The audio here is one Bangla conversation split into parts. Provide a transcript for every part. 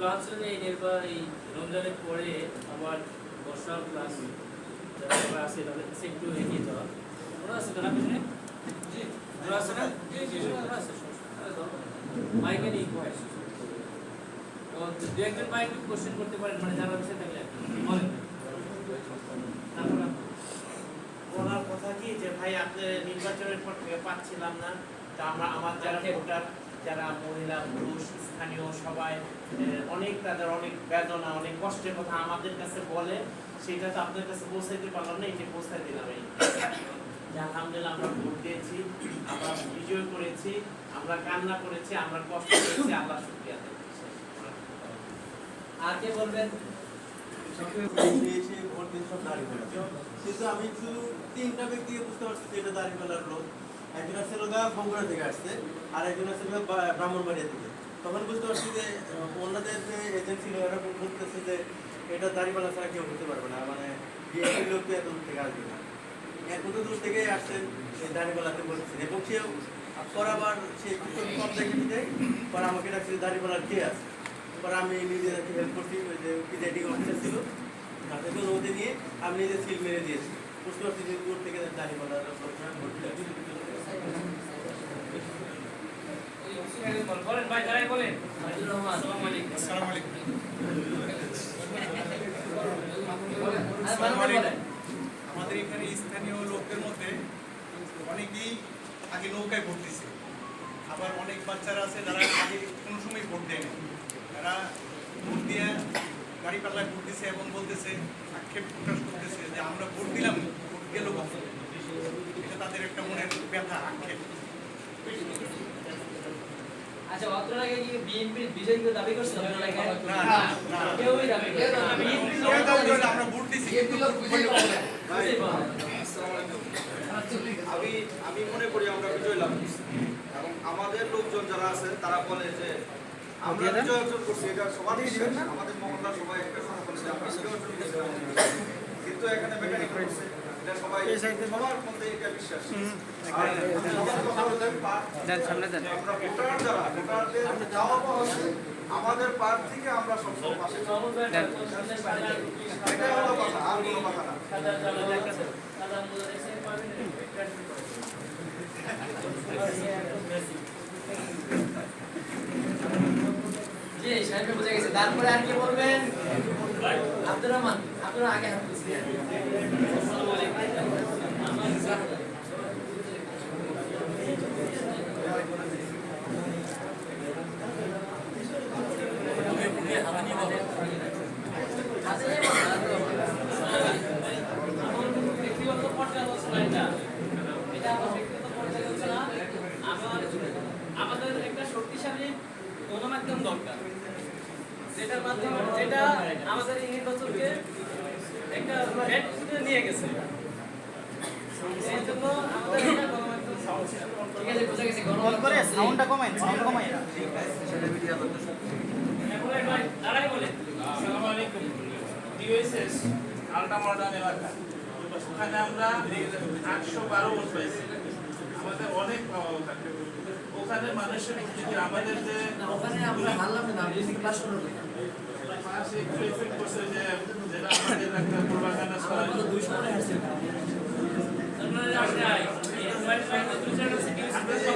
ক্লাস নেই এই রমজানের পরে আমার বর্ষার ক্লাস যারা আছে তাদের কাছে একটু এগিয়ে যাওয়া ওরা আছে তারা পিছনে ওরা আছে না ওরা আছে মাইকে নিয়ে কোয়াস তো দু একজন মাইক কোশ্চেন করতে পারেন মানে যারা আছে থাকলে বলেন ওনার কথা কি যে ভাই আপনি নির্বাচনের পর থেকে পাচ্ছিলাম না তা আমার যারা ভোটার যারা মহিলা পুরুষ স্থানীয় সবাই অনেক তাদের অনেক বেদনা অনেক কষ্টের কথা আমাদের কাছে বলে সেটা তো আপনাদের কাছে পৌঁছাইতে পারলাম না এটা পৌঁছাই দিলাম এই আলহামদুলিল্লাহ আমরা ভোট দিয়েছি আমরা বিজয় করেছি আমরা কান্না করেছি আমরা কষ্ট করেছি আল্লাহ শুকরিয়া আর কে বলবেন কিন্তু আমি শুধু তিনটা ব্যক্তিকে বুঝতে পারছি যে এটা দাঁড়িপাল্লার লোক। একজন আসছে বগুড়া থেকে আসছে আর একজন আসছে ব্রাহ্মণবাড়িয়া থেকে। তখন বুঝতে পারছি যে ওনাদের যে এজেন্সি ওরা বলতেছে যে এটা দাঁড়িপাল্লা ছাড়া কেউ হতে পারবে না, মানে বিএনপির লোক তো এত দূর থেকে আসবে না, এত দূর থেকে আসছেন এই দাঁড়িপাল্লাতে বলছেন এবং সেও পর আবার সে কম দেখে দেয় পর আমাকে ডাকছে দাঁড়িপাল্লার কে আছে। পর আমি নিজে হেল্প করছি, ওই যে প্রিজাইডিং অফিসার ছিল তাদেরকে অনুমতি নিয়ে আমি নিজে সিল মেরে দিয়েছি। বুঝতে পারছি যে দূর থেকে দাঁড়িপাল্লার বলেন ভাই যারাই বলেন আসসালামু আলাইকুম আসসালামু আলাইকুম। আমাদের এখানে স্থানীয় লোকদের মধ্যে অনেকেই আগে নৌকায় ভোট দিছে, আবার অনেক বাচ্চারা আছে যারা আগে কোনো সময় ভোট দেয় না, তারা ভোট দিয়ে দাঁড়িপাল্লায় ভোট দিছে এবং বলতেছে আক্ষেপ প্রকাশ করতেছে যে আমরা ভোট দিলাম ভোট গেল কখন। এটা তাদের একটা মনের ব্যথা আক্ষেপ। আচ্ছা আপনারা কি বিএনপির বিজয় করে দাবি করছেন আপনারা কি না না কেউই দাবি করে না বিএনপি আমরা ভোট দিছি আমি মনে করি আমরা বিজয় লাভ করছি এবং আমাদের লোকজন যারা আছে তারা বলে যে আমরা বিজয় অর্জন করছি, এটা সবার বিশ্বাস। আমাদের মহল্লা সবাই একটা কথা বলে যে আমরা বিজয় অর্জন করছি, কিন্তু এখানে মেকানিক করছে এটা সবাই সবার মধ্যে এটা বিশ্বাস। আমরা ভোটার যারা ভোটারদের যাওয়া হচ্ছে আমাদের পার্ট থেকে আমরা সবসময় পাশে এটা হলো কথা, আর কোনো কথা না। জি সাহেব বুঝে গেছে। তারপরে আর কি বলবেন? আব্দুর রহমান আপনারা আগে হাত দিয়েছেন। আসসালামু আলাইকুম। ব্যক্তিগত পর্যায়ে আলোচনা এটা আমার ব্যক্তিগত পর্যায়ে আলোচনা। আমাদের একটা শক্তিশালী গণমাধ্যম দরকার, যেটার মাধ্যমে যেটা আমাদের এই নির্বাচনকে একটা হেডে নিয়ে গেছে। সেই জন্য আমাদের একটা গণমাধ্যম ঠিক আছে বুঝে গেছে। গণমাধ্যম সাউন্ডটা কমাই তারাই বলে আসসালামু আলাইকুম। ডিওএসএস আলটা মডার্ন এলাকা, ওখানে আমরা 812 ভোট পাইছি, আমাদের অনেক পাওয়া থাকে ওখানে মানুষের যদি আমাদের যে ওখানে আমরা হারলাম না বেশি ক্লাস করব পাশে একটু এফেক্ট করছে যে যেটা আমাদের একটা পূর্বাভাস করা আমরা 200 করে হারছি আপনারা আসলে এই মোবাইল ফাইল তো দুইটা সেটিং আছে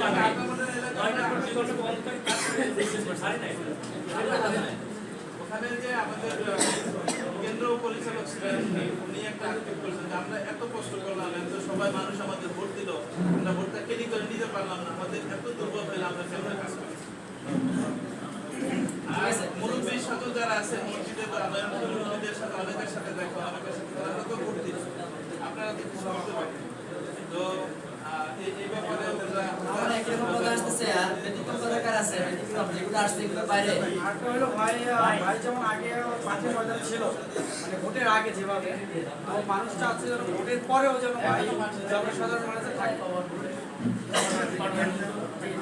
নয়টা কোটি কোটি বন্ধ করে কাজ করে দিয়েছে সারি নাই ওখানে যে আমাদের কেন্দ্র পরিচালক ছিলেন উনি একটা আক্ষেপ করেছেন যে আমরা এত কষ্ট করলাম, এত সবাই মানুষ আমাদের ভোট দিল, আমরা ভোটটা কেলি করে নিতে পারলাম না, আমাদের এত দুর্বল হলে আমরা কেমন কাজ করেছি। আর মুরব্বীর সাথে যারা আছে মসজিদে মুরব্বীদের সাথে অনেকের সাথে দেখা, অনেকের সাথে তারা তো ভোট দিচ্ছে, আপনারা তো বুঝতে পারবেন। তো এই ব্যাপারে আমরা একরকম কথা আসতেছে আর ব্যতিক্রম দরকার আছে, ব্যতিক্রম যেগুলো আসছে এগুলো বাইরে আরেকটা হলো ভাই যেমন আগে মাঠে ময়দান ছিল, মানে ভোটের আগে যেভাবে তো মানুষ চাচ্ছে যেন ভোটের পরেও যেন ভাই জনসাধারণ মানুষের থাকে,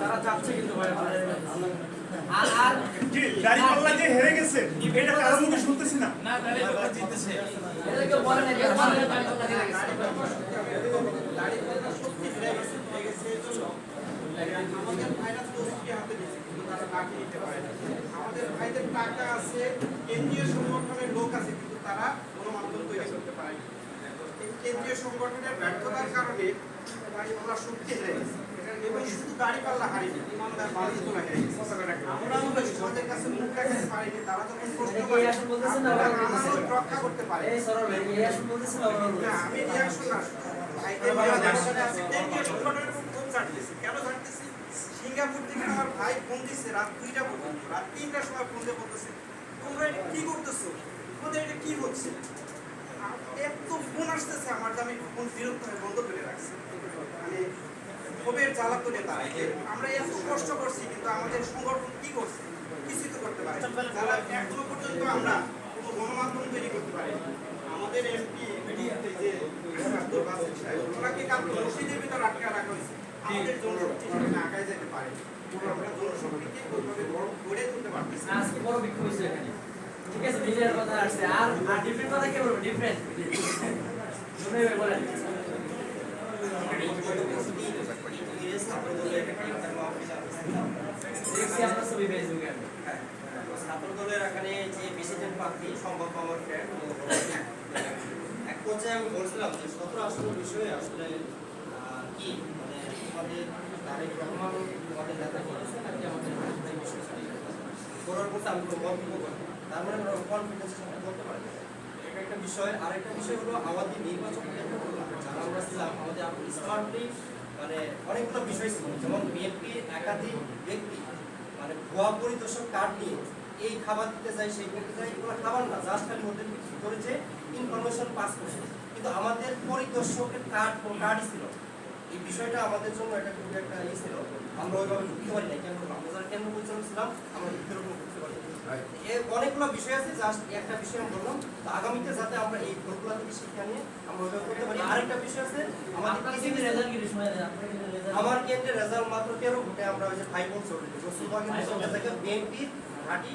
তারা চাচ্ছে কিন্তু ভাই আর আর দাঁড়িপাল্লা যে হেরে গেছে এটা কারো মুখে শুনতেছি না। না তাহলে ওরা জিতেছে। এদেরকে বলেন এদের বলেন তাই তো লাগে আমাদের ভাইরা তসবি হাতে দিচ্ছে কিন্তু তারা লাঠি দিতে পারে না। আমাদের ভাইদের টাকা আছে, কেন্দ্রীয় সংগঠনের লোক আছে কিন্তু তারা গণমাধ্যম তৈরি করতে পারে না। এই কেন্দ্রীয় সংগঠনের ব্যর্থতার কারণে ভাই আমরা শক্তি হেরে গেছি এবং শুধু দাঁড়িপাল্লা হারিনি, ইমানদার মানুষগুলো হেরে গেছি। আমরা সমাজের কাছে মুখ দেখাতে পারিনি, তারা যখন প্রশ্ন করে আমরা আমাদের রক্ষা করতে পারি না। আমি রিয়াকশন না সিঙ্গাপুর থেকে আমার ভাই ফোন দিচ্ছে রাত 2টা পর্যন্ত, রাত 3টার সময় ফোন দিয়ে বলতেছে তোমরা এটা কি করতেছো, তোমাদের এটা কি হচ্ছে। এত ফোন আসতেছে আমার যে আমি ফোন বিরক্ত হয়ে বন্ধ করে রাখছি। মানে ক্ষোভের জ্বালা করে তারা আমরা এত কষ্ট করছি কিন্তু আমাদের সংগঠন কি করছে, কিছুই তো করতে পারে তারা এখনো পর্যন্ত আমরা কোনো গণমাধ্যম তৈরি করতে পারি। আমাদের এমপি যে ওনাকে কালকে মসজিদের ভিতর আটকে রাখা হয়েছে, আমাদের জনশক্তি সেখানে আগায় যেতে পারে, আমরা জনশক্তিকে কোনোভাবে গড়ে তুলতে পারতেছি। আজকে বড় বিক্ষোভ হয়েছে এখানে, ঠিক আছে, মিডিয়ার কথা আসছে, আর ডিফারেন্ট কথা কি বলবো, ডিফারেন্ট শুনে বলেন। দেখছি আপনার ছবি ফেসবুকে। ছাত্রদলের এখানে যে প্রেসিডেন্ট প্রার্থী সম্ভব আমার ফ্রেন্ড এক পর্যায়ে আমি বলছিলাম যে 17 আসনের বিষয়ে আসলে কি মানে আমাদের তারেক রহমান আমাদের নেতা করেছে নাকি আমাদের বিষয় করার পর আমি কোনো মন্তব্য করি, তার মানে কনফিডেন্স করতে পারি এটা একটা বিষয়। আরেকটা বিষয় হলো আমাদের নির্বাচন কেন্দ্রগুলো যারা আমরা ছিলাম আমাদের স্মার্টলি মানে অনেকগুলো বিষয় ছিল, যেমন বিএনপির একাধিক ব্যক্তি মানে ভুয়া পরিদর্শক কার্ড নিয়ে এই খাবার দিতে যাই সেই করতে যাই, এগুলো খাবার না, জাস্ট খালি ওদের ভিতরে যে ইনফরমেশন পাস করছে, কিন্তু আমাদের পরিদর্শকের কার্ডই ছিল। এই বিষয়টা আমাদের জন্য একটা খুব একটা ই ছিল, আমরা ওইভাবে ঢুকতে পারি না, কেন আমরা যারা কেন্দ্র পরিচালক ছিলাম আমরা ভিতরে ঢুকতে পারি। এর অনেকগুলো বিষয় আছে, জাস্ট একটা বিষয় আমি বললাম, তো আগামীতে যাতে আমরা এই ভুলগুলো থেকে শিক্ষা নিয়ে আমরা ওইভাবে করতে পারি। আরেকটা বিষয় আছে আমাদের আমার কেন্দ্রের রেজাল্ট মাত্র 13 ভোটে আমরা ওই যে 5 ভোট চলে বিএনপির ঘাঁটি